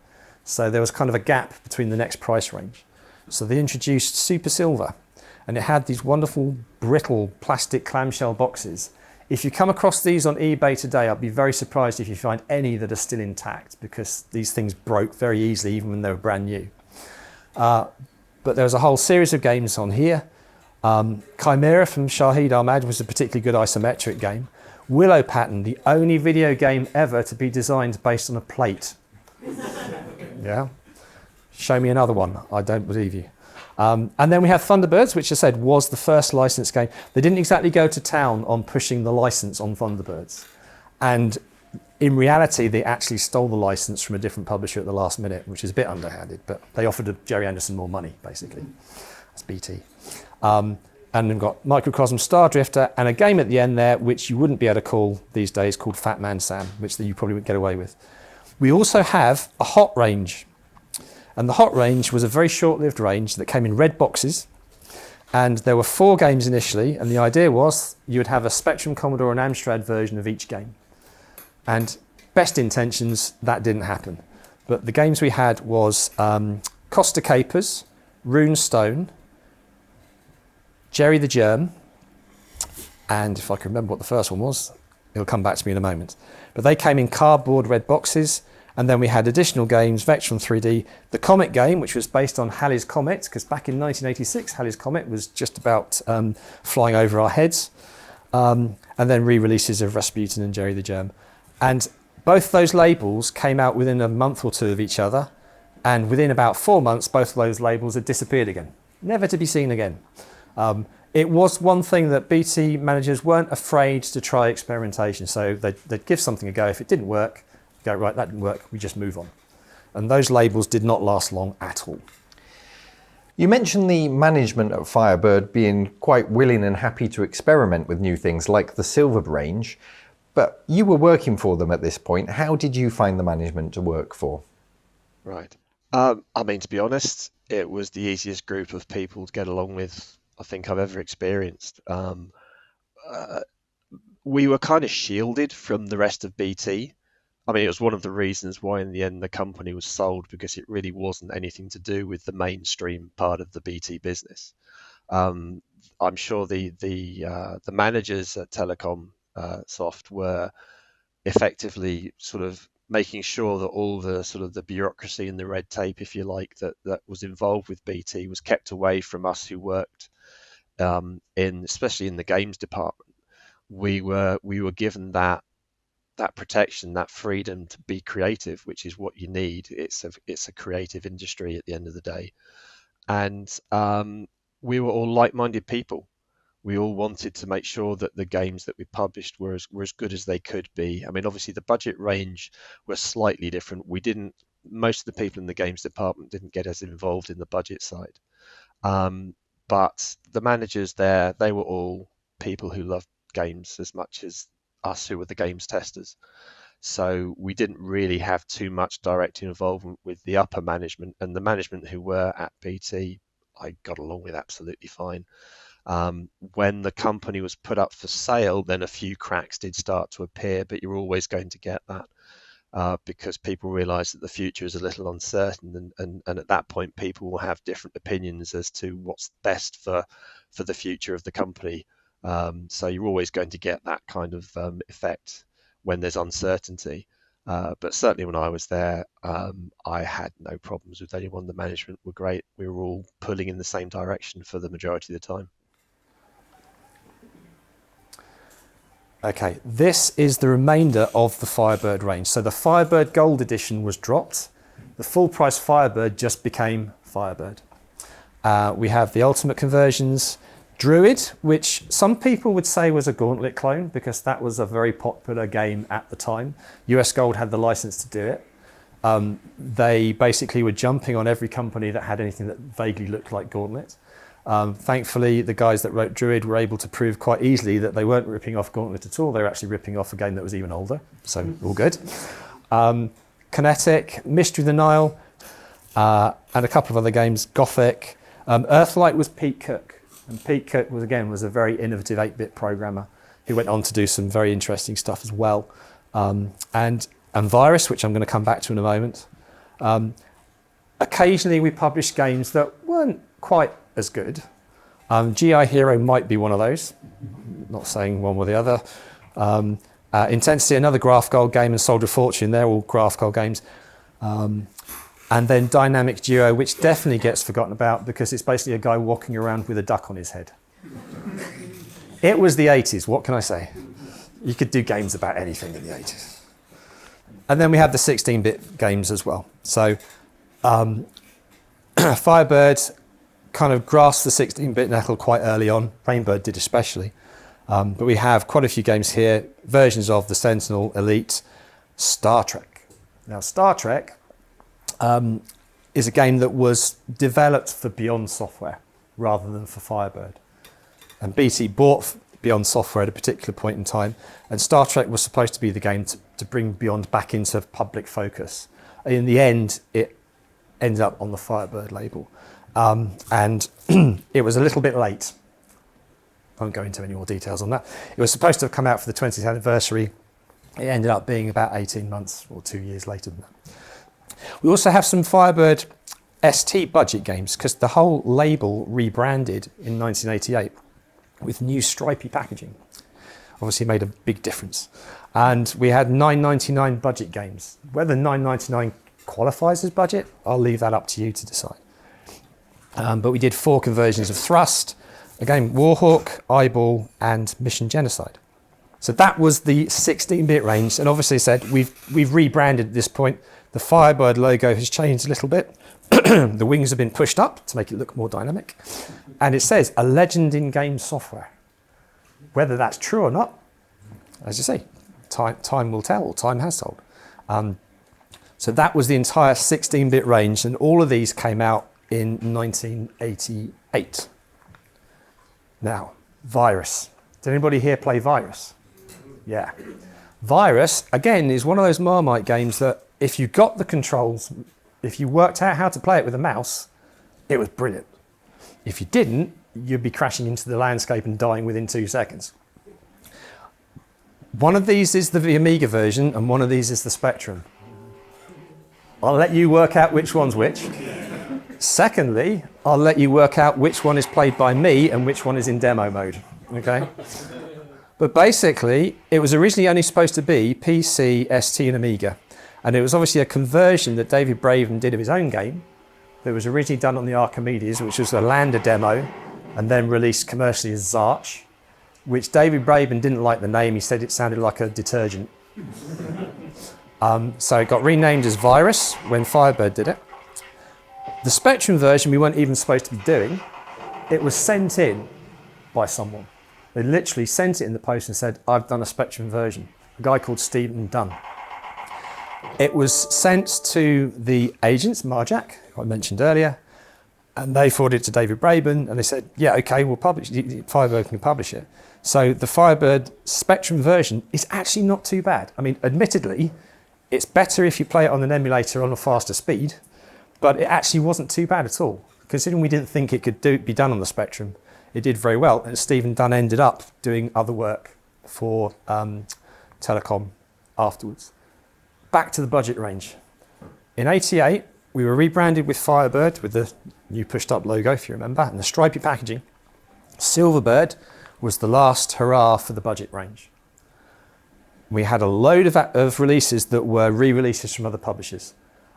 Speaker 2: So there was kind of a gap between the next price range. So they introduced Super Silver, and it had these wonderful brittle plastic clamshell boxes. If you come across these on eBay today, I'd be very surprised if you find any that are still intact, because these things broke very easily even when they were brand new. But there was a whole series of games on here. Chimera from Shahid Ahmad was a particularly good isometric game. Willow Pattern, the only video game ever to be designed based on a plate. Yeah. Show me another one. I don't believe you. And then we have Thunderbirds, which I said was the first licensed game. They didn't exactly go to town on pushing the license on Thunderbirds. And in reality, they actually stole the license from a different publisher at the last minute, which is a bit underhanded, but they offered Jerry Anderson more money, basically. That's BT. And we've got Microcosm Star Drifter and a game at the end there, which you wouldn't be able to call these days, called Fat Man Sam, which you probably wouldn't get away with. We also have a hot range. And the hot range was a very short-lived range that came in red boxes. And there were 4 games initially. And the idea was you would have a Spectrum, Commodore and Amstrad version of each game. And best intentions, that didn't happen. But the games we had was Costa Capers, Rune Stone, Jerry the Germ, and if I can remember what the first one was, it'll come back to me in a moment. But they came in cardboard red boxes, and then we had additional games, Vectron 3D, the Comet game, which was based on Halley's Comet, because back in 1986, Halley's Comet was just about flying over our heads, and then re-releases of Rasputin and Jerry the Germ. And both those labels came out within a month or two of each other, and within about 4 months, both of those labels had disappeared again, never to be seen again. It was one thing that BT managers weren't afraid to try experimentation. So they'd give something a go. If it didn't work, go, right, that didn't work, we just move on. And those labels did not last long at all.
Speaker 1: You mentioned the management at Firebird being quite willing and happy to experiment with new things like the Silver range, but you were working for them at this point. How did you find the management to work for?
Speaker 3: Right. I mean, to be honest, it was the easiest group of people to get along with I think I've ever experienced. We were kind of shielded from the rest of BT. I mean, it was one of the reasons why in the end the company was sold, because it really wasn't anything to do with the mainstream part of the BT business. I'm sure the managers at Telecomsoft were effectively sort of making sure that all the sort of the bureaucracy and the red tape, if you like, that was involved with BT was kept away from us who worked especially in the games department. We were given that protection, that freedom to be creative, which is what you need. It's a creative industry at the end of the day, and we were all like-minded people. We all wanted to make sure that the games that we published were as good as they could be. I mean, obviously the budget range was slightly different. Most of the people in the games department didn't get as involved in the budget side. But the managers there, they were all people who loved games as much as us who were the games testers. So we didn't really have too much direct involvement with the upper management, and the management who were at BT, I got along with absolutely fine. When the company was put up for sale, then a few cracks did start to appear, but you're always going to get that because people realise that the future is a little uncertain, and at that point people will have different opinions as to what's best for the future of the company. So you're always going to get that kind of effect when there's uncertainty. But certainly when I was there, I had no problems with anyone. The management were great. We were all pulling in the same direction for the majority of the time.
Speaker 2: Okay, this is the remainder of the Firebird range. So the Firebird Gold Edition was dropped. The full price Firebird just became Firebird. We have the Ultimate conversions, Druid, which some people would say was a Gauntlet clone because that was a very popular game at the time. US Gold had the license to do it. They basically were jumping on every company that had anything that vaguely looked like Gauntlet. Thankfully, the guys that wrote Druid were able to prove quite easily that they weren't ripping off Gauntlet at all. They were actually ripping off a game that was even older, so all good. Kinetic, Mystery of the Nile, and a couple of other games, Gothic. Earthlight was Pete Cook, and Pete Cook was a very innovative 8-bit programmer who went on to do some very interesting stuff as well. And Virus, which I'm going to come back to in a moment. Occasionally we published games that weren't quite as good. GI Hero might be one of those, not saying one or the other. Intensity, another Graph Gold game, and Soldier of Fortune, they're all Graph Gold games. And then Dynamic Duo, which definitely gets forgotten about because it's basically a guy walking around with a duck on his head. It was the 80s, what can I say? You could do games about anything in the 80s. And then we have the 16-bit games as well. So Firebird kind of grasped the 16-bit nettle quite early on. Rainbird did especially. But we have quite a few games here, versions of the Sentinel, Elite, Star Trek. Now, Star Trek is a game that was developed for Beyond Software rather than for Firebird. And BT bought Beyond Software at a particular point in time, and Star Trek was supposed to be the game to bring Beyond back into public focus. In the end, it ended up on the Firebird label. And it was a little bit late. I won't go into any more details on that. It was supposed to have come out for the 20th anniversary. It ended up being about 18 months or 2 years later than that. We also have some Firebird ST budget games because the whole label rebranded in 1988 with new stripy packaging. Obviously made a big difference. And we had $9.99 budget games. Whether $9.99 qualifies as budget, I'll leave that up to you to decide. But we did 4 conversions of Thrust, again, Warhawk, Eyeball, and Mission Genocide. So that was the 16-bit range, and obviously said we've rebranded at this point. The Firebird logo has changed a little bit. The wings have been pushed up to make it look more dynamic. And it says, a legend in game software. Whether that's true or not, as you say, time will tell, or time has told. So that was the entire 16-bit range, and all of these came out in 1988. Now, Virus. Did anybody here play Virus? Yeah. Virus, again, is one of those Marmite games that if you got the controls, if you worked out how to play it with a mouse, it was brilliant. If you didn't, you'd be crashing into the landscape and dying within 2 seconds. One of these is the Amiga version, and one of these is the Spectrum. I'll let you work out which one's which. Secondly, I'll let you work out which one is played by me and which one is in demo mode, okay? But basically, it was originally only supposed to be PC, ST, and Amiga. And it was obviously a conversion that David Braben did of his own game that was originally done on the Archimedes, which was a Lander demo, and then released commercially as Zarch, which David Braben didn't like the name. He said it sounded like a detergent. So it got renamed as Virus when Firebird did it. The Spectrum version we weren't even supposed to be doing. It was sent in by someone. They literally sent it in the post and said, I've done a Spectrum version. A guy called Stephen Dunn. It was sent to the agents, Marjack, who I mentioned earlier, And they forwarded it to David Braben, and they said, yeah, okay, we'll publish it. Firebird can publish it. So the Firebird Spectrum version is actually not too bad. I mean, admittedly, it's better if you play it on an emulator on a faster speed, but it actually wasn't too bad at all. Considering we didn't think it could be done on the Spectrum, it did very well. And Stephen Dunn ended up doing other work for Telecom afterwards. Back to the budget range. In '88, we were rebranded with Firebird, with the new pushed up logo, if you remember, and the stripy packaging. Silverbird was the last hurrah for the budget range. We had a load of releases that were re-releases from other publishers.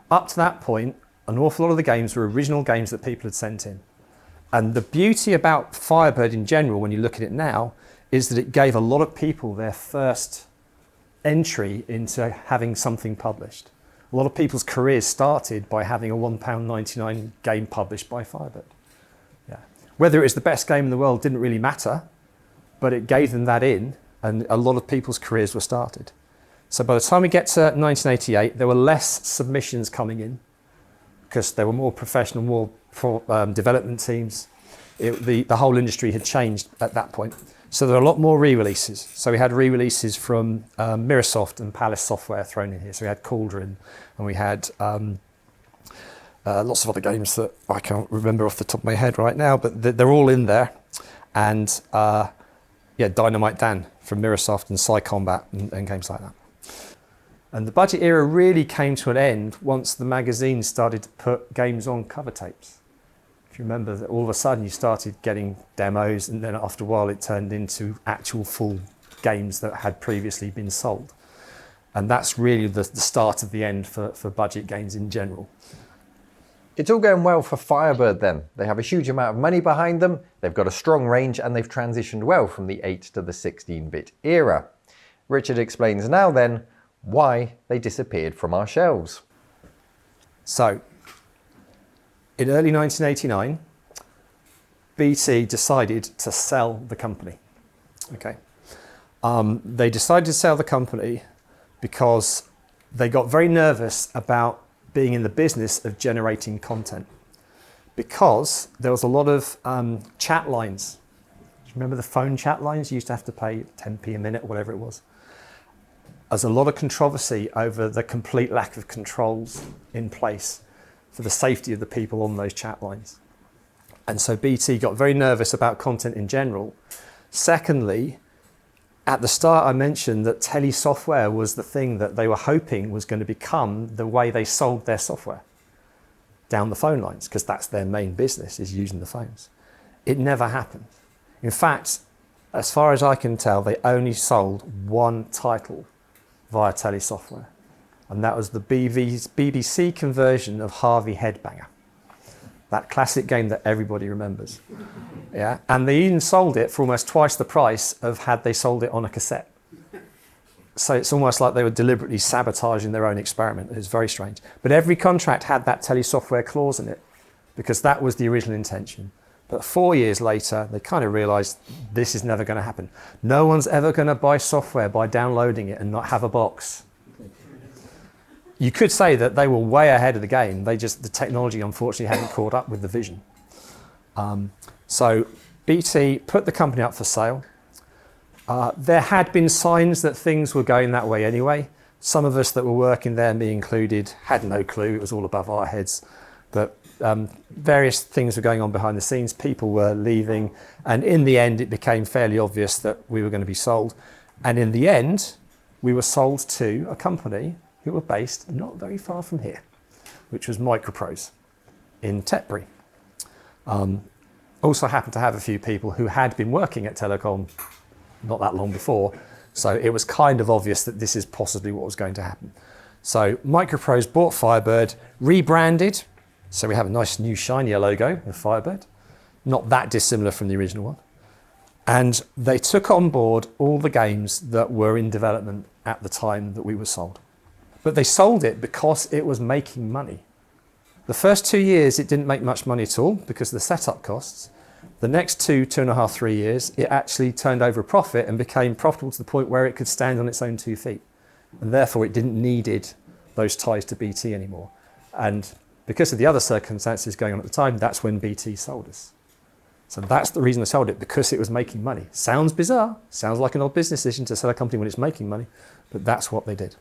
Speaker 2: Up to that point, an awful lot of the games were original games that people had sent in. And the beauty about Firebird in general, when you look at it now, is that it gave a lot of people their first entry into having something published. A lot of people's careers started by having a £1.99 game published by Firebird. Yeah. Whether it was the best game in the world didn't really matter, but it gave them that in, and a lot of people's careers were started. So by the time we get to 1988, there were less submissions coming in because there were more professional, more development teams. The whole industry had changed at that point. So there were a lot more re-releases. So we had re-releases from Microsoft and Palace Software thrown in here. So we had Cauldron, and we had lots of other games that I can't remember off the top of my head right now, but they're all in there. And Dynamite Dan from Microsoft and Psy-Combat and games like that. And the budget era really came to an end once the magazine started to put games on cover tapes. If you remember that all of a sudden you started getting demos, and then after a while it turned into actual full games that had previously been sold. And that's really the start of the end for budget games in general.
Speaker 1: It's all going well for Firebird then. They have a huge amount of money behind them, they've got a strong range, and they've transitioned well from the 8 to the 16-bit era. Richard explains now then why they disappeared from our shelves.
Speaker 2: So, in early 1989, BT decided to sell the company. Okay, they decided to sell the company because they got very nervous about being in the business of generating content, because there was a lot of chat lines. Do you remember the phone chat lines? You used to have to pay 10p a minute or whatever it was. There's a lot of controversy over the complete lack of controls in place for the safety of the people on those chat lines. And so BT got very nervous about content in general. Secondly, at the start I mentioned that Telesoftware was the thing that they were hoping was going to become the way they sold their software down the phone lines, because that's their main business, is using the phones. It never happened. In fact, as far as I can tell, they only sold one title via Telesoftware, and that was the BBC conversion of Harvey Headbanger, that classic game that everybody remembers. Yeah, and they even sold it for almost twice the price of had they sold it on a cassette. So it's almost like they were deliberately sabotaging their own experiment. It was very strange. But every contract had that Telesoftware clause in it, because that was the original intention. But 4 years later, they kind of realized this is never going to happen. No one's ever going to buy software by downloading it and not have a box. You could say that they were way ahead of the game. The technology, unfortunately, hadn't caught up with the vision. So BT put the company up for sale. There had been signs that things were going that way anyway. Some of us that were working there, me included, had no clue. It was all above our heads. But various things were going on behind the scenes. People were leaving. And in the end, it became fairly obvious that we were going to be sold. And in the end, we were sold to a company who were based not very far from here, which was Microprose in Tetbury. Also happened to have a few people who had been working at Telecom not that long before, so it was kind of obvious that this is possibly what was going to happen. So Microprose bought Firebird, rebranded, so we have a nice new shinier logo of Firebird, not that dissimilar from the original one, and they took on board all the games that were in development at the time that we were sold. But they sold it because it was making money. The first 2 years, it didn't make much money at all because of the setup costs. The next 2.5, 3 years, it actually turned over a profit and became profitable to the point where it could stand on its own 2 feet. And therefore, it didn't needed those ties to BT anymore. And because of the other circumstances going on at the time, that's when BT sold us. So that's the reason they sold it, because it was making money. Sounds bizarre, sounds like an odd business decision to sell a company when it's making money, but that's what they did.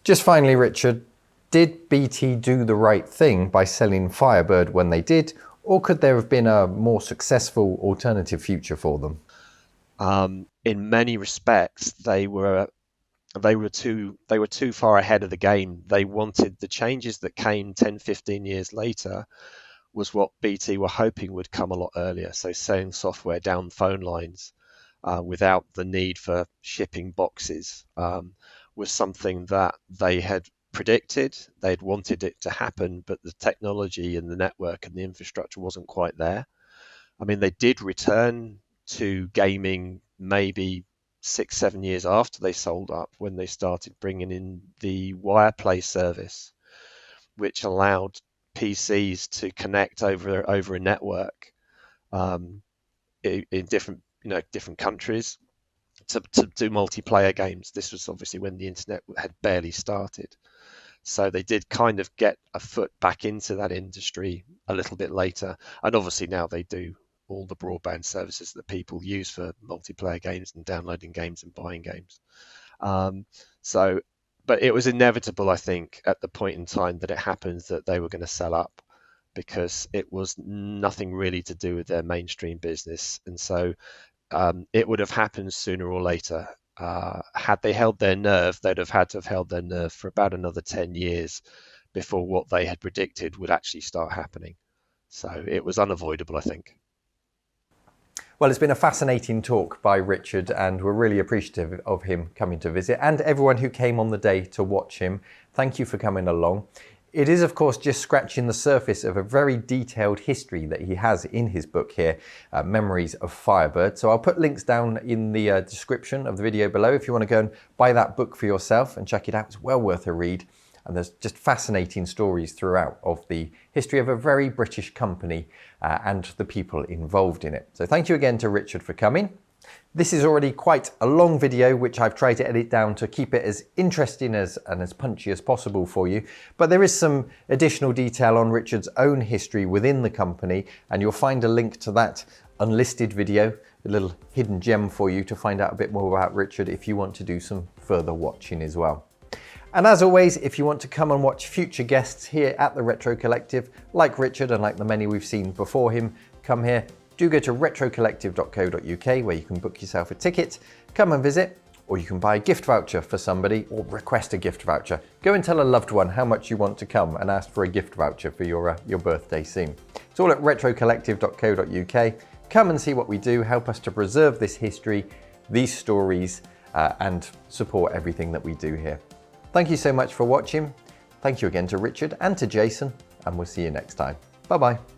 Speaker 1: Just finally, Richard, did BT do the right thing by selling Firebird when they did, or could there have been a more successful alternative future for them?
Speaker 3: In many respects, they were too far ahead of the game. They wanted the changes that came 10, 15 years later was what BT were hoping would come a lot earlier. So selling software down phone lines without the need for shipping boxes was something that they had predicted. They'd wanted it to happen, but the technology and the network and the infrastructure wasn't quite there. I mean, they did return to gaming maybe 6-7 years after they sold up, when they started bringing in the Wireplay service, which allowed PCs to connect over a network in different countries to do multiplayer games. This was obviously when the internet had barely started. So they did kind of get a foot back into that industry a little bit later. And obviously now they do all the broadband services that people use for multiplayer games and downloading games and buying games. But it was inevitable, I think, at the point in time that it happened, that they were going to sell up, because it was nothing really to do with their mainstream business. And so it would have happened sooner or later. Had they held their nerve, they'd have had to have held their nerve for about another 10 years before what they had predicted would actually start happening. So it was unavoidable, I think.
Speaker 1: Well, it's been a fascinating talk by Richard, and we're really appreciative of him coming to visit, and everyone who came on the day to watch him. Thank you for coming along. It is, of course, just scratching the surface of a very detailed history that he has in his book here, Memories of Firebird. So I'll put links down in the description of the video below if you want to go and buy that book for yourself and check it out. It's well worth a read. And there's just fascinating stories throughout of the history of a very British company and the people involved in it. So thank you again to Richard for coming. This is already quite a long video, which I've tried to edit down to keep it as interesting and as punchy as possible for you. But there is some additional detail on Richard's own history within the company, and you'll find a link to that unlisted video, a little hidden gem for you to find out a bit more about Richard if you want to do some further watching as well. And as always, if you want to come and watch future guests here at the Retro Collective, like Richard and like the many we've seen before him, come here. Do go to retrocollective.co.uk, where you can book yourself a ticket, come and visit, or you can buy a gift voucher for somebody or request a gift voucher. Go and tell a loved one how much you want to come and ask for a gift voucher for your birthday soon. It's all at retrocollective.co.uk. Come and see what we do, help us to preserve this history, these stories, and support everything that we do here. Thank you so much for watching. Thank you again to Richard and to Jason, and we'll see you next time. Bye-bye.